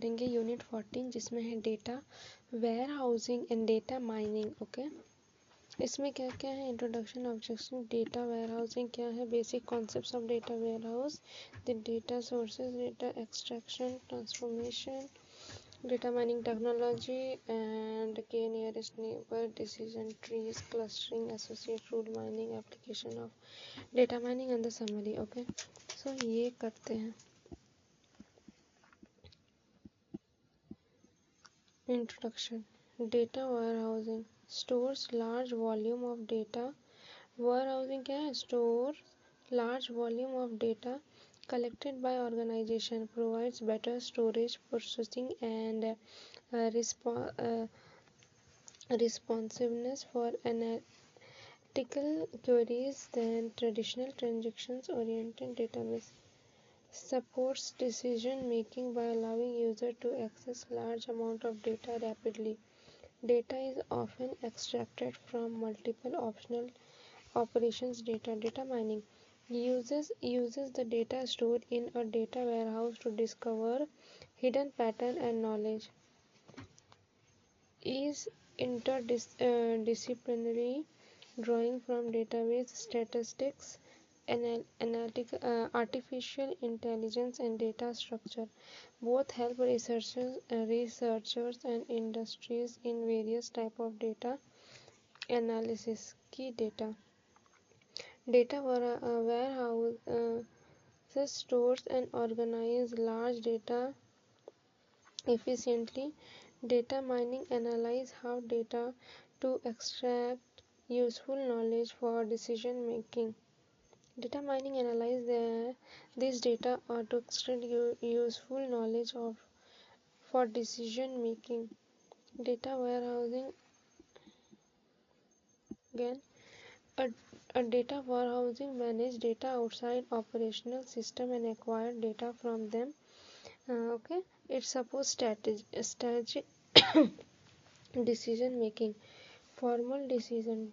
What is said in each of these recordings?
करेंगे यूनिट 14 जिसमें है data warehousing and data mining. Okay, इसमें क्या क्या है? Introduction, objection, data warehousing क्या है, basic concepts of data warehouse, the data sources, data extraction, transformation, data mining technology, and k nearest neighbor, decision trees, clustering, associate rule mining, application of data mining and the summary. Okay, so ये करते हैं। Introduction. Data warehousing stores large volume of data. Warehousing क्या है? Store large volume of data collected by organization, provides better storage, processing, and responsiveness for analytical queries than traditional transactions-oriented database. Supports decision making by allowing user to access large amount of data rapidly. Data is often extracted from multiple optional operations. Data mining uses the data stored in a data warehouse to discover hidden pattern and knowledge. Is interdisciplinary, drawing from database statistics, artificial intelligence, and data structure. Both help researchers and industries in various type of data analysis. Key data. Data warehouse stores and organize large data efficiently. Data mining analyze how data to extract useful knowledge for decision making. Data mining analyze this data to extract useful knowledge for decision making. Data warehousing again. A data warehousing manage data outside operational system and acquire data from them. Okay, it supports strategic decision making. Formal decision.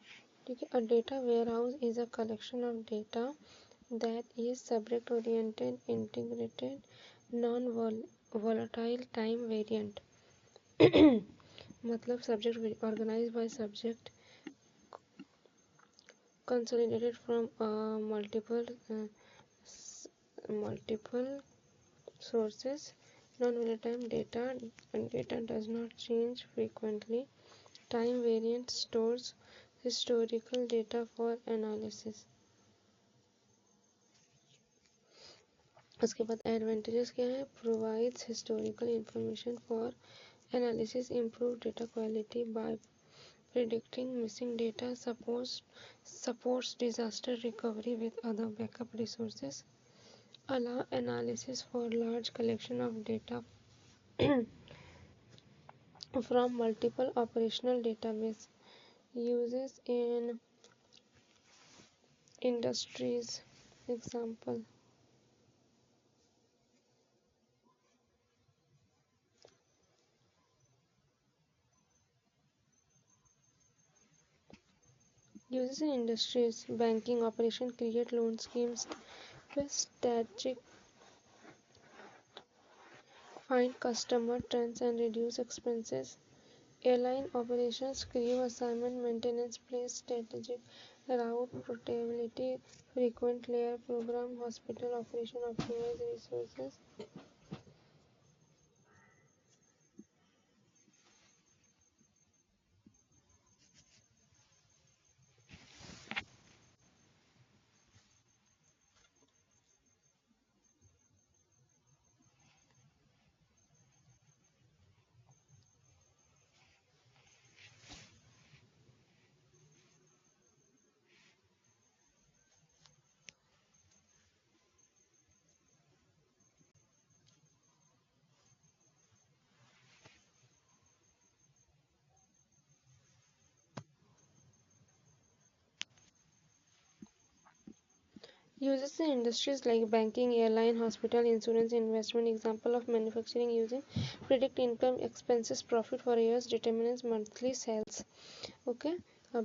A data warehouse is a collection of data that is subject oriented, integrated, non-volatile, time variant. मतलब subject organized by subject, consolidated from multiple sources, non-volatile data, and data does not change frequently. Time variant stores historical data for analysis. उसके बाद advantages क्या है? Provides historical information for analysis, improve data quality by predicting missing data, supports disaster recovery with other backup resources, allow analysis for large collection of data from multiple operational database. Uses in industries. Example. Uses in industries. Banking operation, create loan schemes, strategic, find customer trends and reduce expenses. Airline operations, crew assignment, maintenance, place strategic route, portability, frequent layer program. Hospital operation, optimize resources. Uses in industries like banking, airline, hospital, insurance, investment. Example of manufacturing using predict income, expenses, profit for years, determines monthly sales. Okay,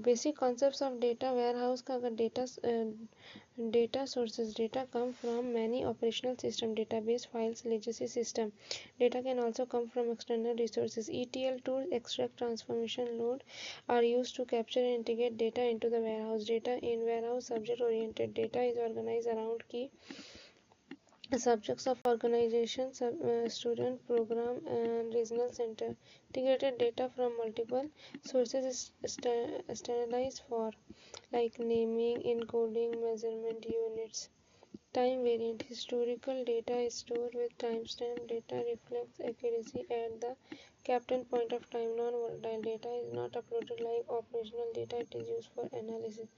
basic concepts of data warehouse का अगर data sources data come from many operational system database files legacy system data can also come from external resources ETL tools extract transformation load are used to capture and integrate data into the warehouse data in warehouse subject oriented data is organized around key subjects of organization student program and regional center integrated data from multiple sources is standardized for like naming encoding measurement units time variant historical data is stored with timestamp data reflects accuracy at the captain point of time non-volatile data is not uploaded like operational data it is used for analysis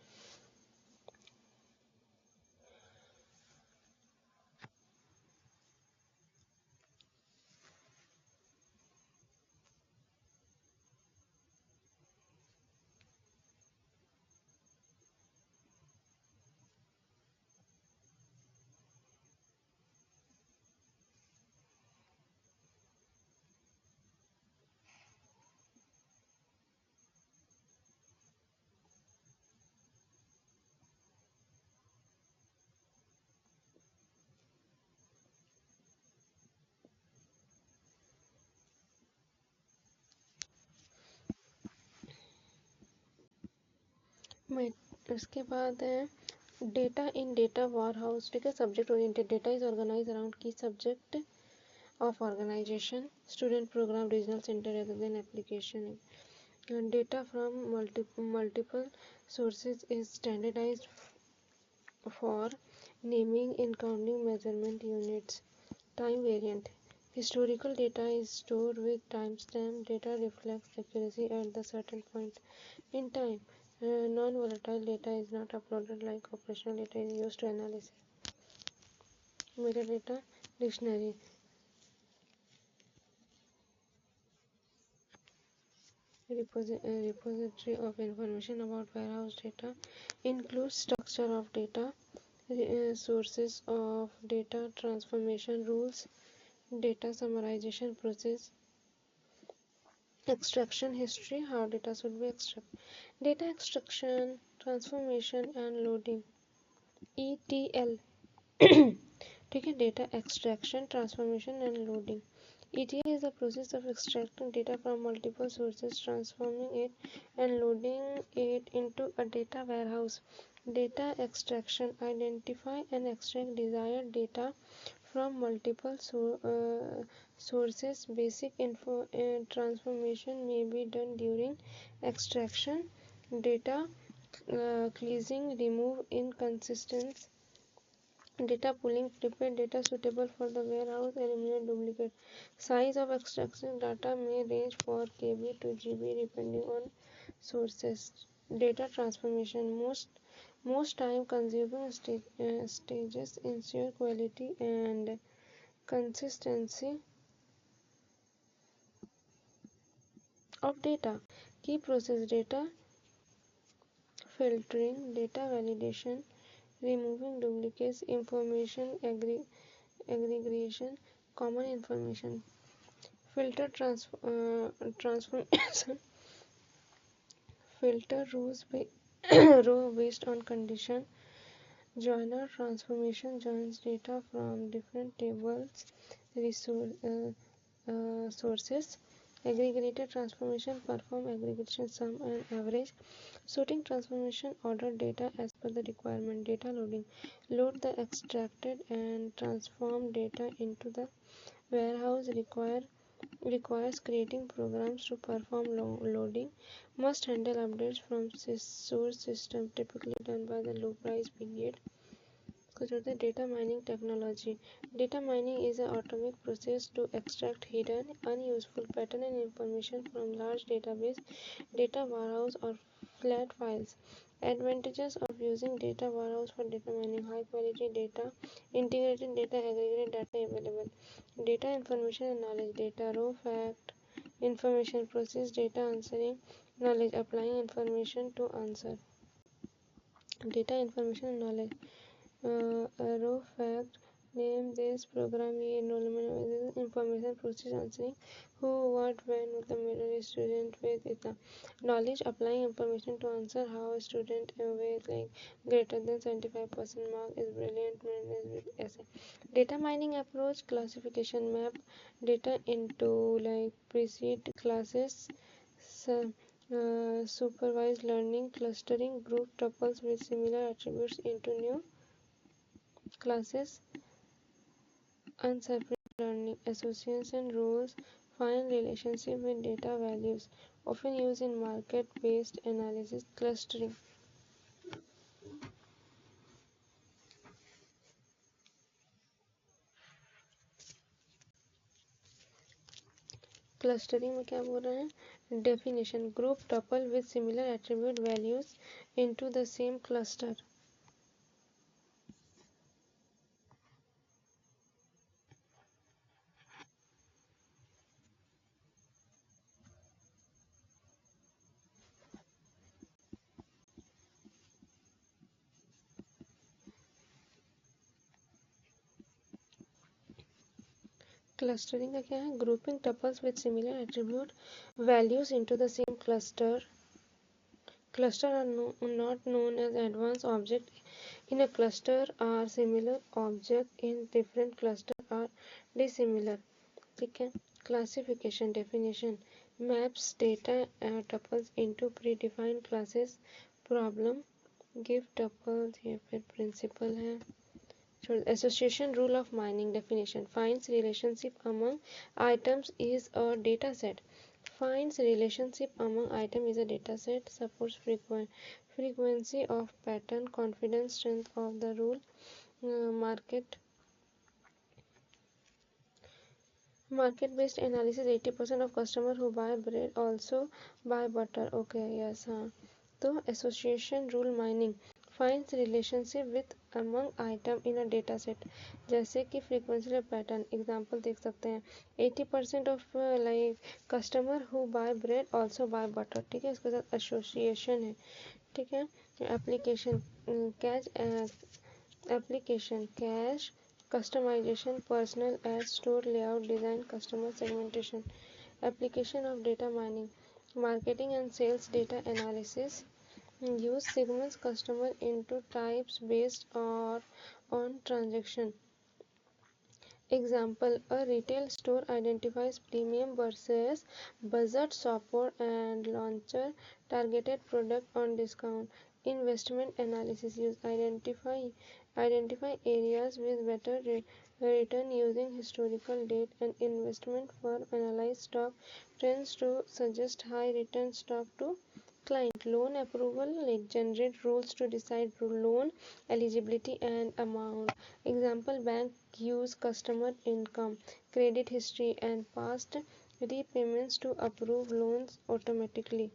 इसके बाद है data in data warehouse ठीक है subject oriented data is organize around key subject of organization student program regional center rather than application and data from multiple sources is standardized for naming encoding measurement units time variant historical data is stored with timestamp data reflects accuracy at the certain point in time non-volatile data is not uploaded like operational data is used to analysis metadata dictionary repository of information about warehouse data includes structure of data, sources of data, transformation rules, data summarization process, extraction history, how data should be extracted, data extraction, transformation and loading, ETL. ठीक है data extraction transformation and loading ETL is the process of extracting data from multiple sources, transforming it, and loading it into a data warehouse. Data extraction identify and extract desired data from multiple sources. Basic transformation may be done during extraction. Data cleansing remove inconsistencies. Data pooling prepare data suitable for the warehouse eliminate duplicate size of extraction data may range for kb to gb depending on sources data transformation most time consuming stages ensure quality and consistency of data key process data filtering data validation removing duplicates information aggregation common information filter transformation filter row based on condition joiner transformation joins data from different tables sources aggregated transformation perform aggregation sum and average sorting transformation order data as per the requirement data loading load the extracted and transformed data into the warehouse requires creating programs to perform loading must handle updates from source system typically done by the low price period data mining technology data mining is an atomic process to extract hidden unuseful pattern and information from large database data warehouse or flat files advantages of using data warehouse for data mining high quality data integrated data aggregated data available data information and knowledge data raw fact information process data answering knowledge applying information to answer data information and knowledge raw fact Name this program ये enrollment information process answering who what when मतलब मेरा student with इतना knowledge applying information to answer how a student with like greater than 75% mark is brilliant ऐसे data mining approach classification map data into like preset classes supervised learning clustering group tuples with similar attributes into new classes unseparate learning association rules find relationship with data values often used in market-based analysis clustering में क्या बोल रहे हैं definition group tuple with similar attribute values into the same cluster clustering का क्या है grouping tuples with similar attribute values into the same cluster cluster are not known as advanced objects in a cluster are similar objects in different cluster are dissimilar ठीक है classification definition maps data tuples into predefined classes problem give tuples ये फिर principle है association rule of mining definition finds relationship among items is a data set finds relationship among item is a data set supports frequency of pattern confidence strength of the rule market based analysis 80% of customers who buy bread also buy butter okay yes हाँ तो association rule mining finds relationship with among item in a data set जैसे कि frequency pattern example देख सकते हैं 80% of like customer who buy bread also buy butter ठीक है इसके साथ association है ठीक है application cache application cache customization personal as store layout design customer segmentation application of data mining marketing and sales data analysis use segments customer into types based or on transaction example a retail store identifies premium versus budget shopper and launcher targeted product on discount investment analysis use identify areas with better return using historical data and investment firm analyze stock trends to suggest high return stock to client loan approval like generate rules to decide loan eligibility and amount example bank use customer income credit history and past repayments to approve loans automatically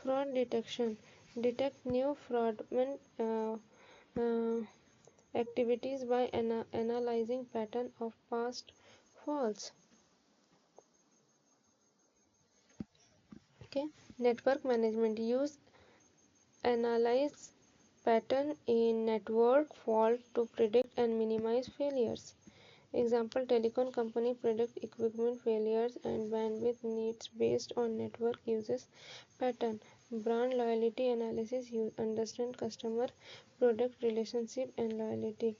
fraud detection detect new fraudulent uh, activities by analyzing pattern of past false okay network management use analyze pattern in network fault to predict and minimize failures example telecom company predict equipment failures and bandwidth needs based on network uses pattern brand loyalty analysis use understand customer product relationship and loyalty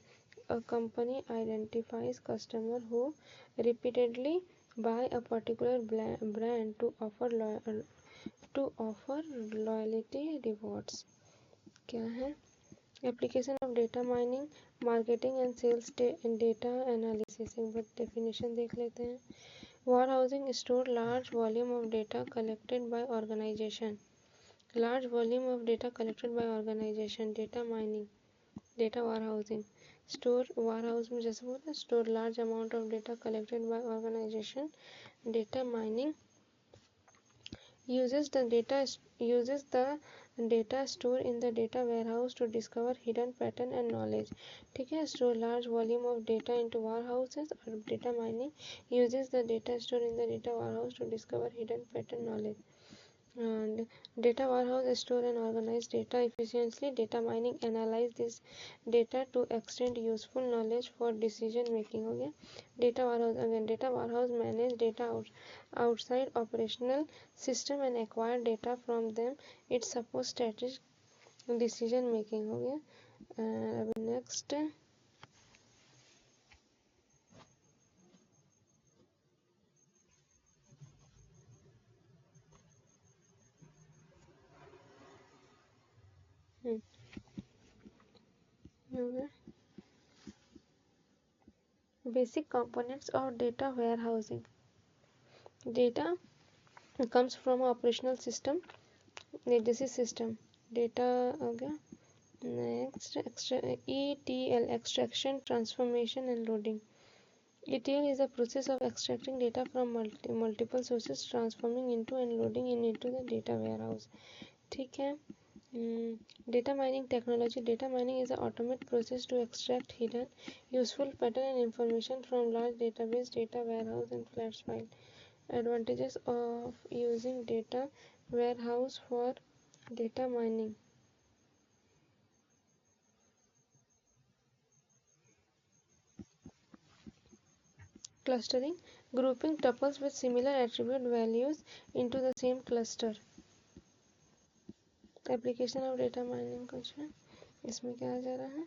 a company identifies customer who repeatedly buy a particular brand to offer loyalty rewards क्या है application of data mining marketing and sales data analysis एक बार definition देख लेते हैं warehousing store large volume of data collected by organisation large volume of data collected by organisation data mining data warehousing store warehouse में जैसे बोलते हैं store large amount of data collected by organisation data mining uses the data stored in the data warehouse to discover hidden pattern and knowledge ठीक है store large volume of data into warehouses और data mining uses the data stored in the data warehouse to discover hidden pattern knowledge And data warehouse store and organize data efficiently. Data mining analyze this data to extend useful knowledge for decision making. Okay, data warehouse, again data warehouse manage data outside operational system and acquire data from them. It supports strategic decision making. Okay, and next okay. Basic components of data warehousing. Data comes from operational system, legacy system. Data, okay. Next, ETL, extraction, transformation and loading. ETL is the process of extracting data from multiple sources, transforming into and loading into the data warehouse. ठीक है. Data mining technology. Data mining is an automated process to extract hidden, useful pattern and information from large database, data warehouse and flash file. Advantages of using data warehouse for data mining. Clustering, grouping tuples with similar attribute values into the same cluster. Application of data mining कुछ है, इसमें क्या आ जा रहा है.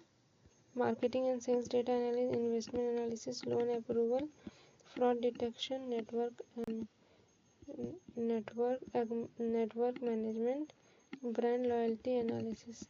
Marketing and sales data analysis, investment analysis, loan approval, fraud detection, network management, brand loyalty analysis.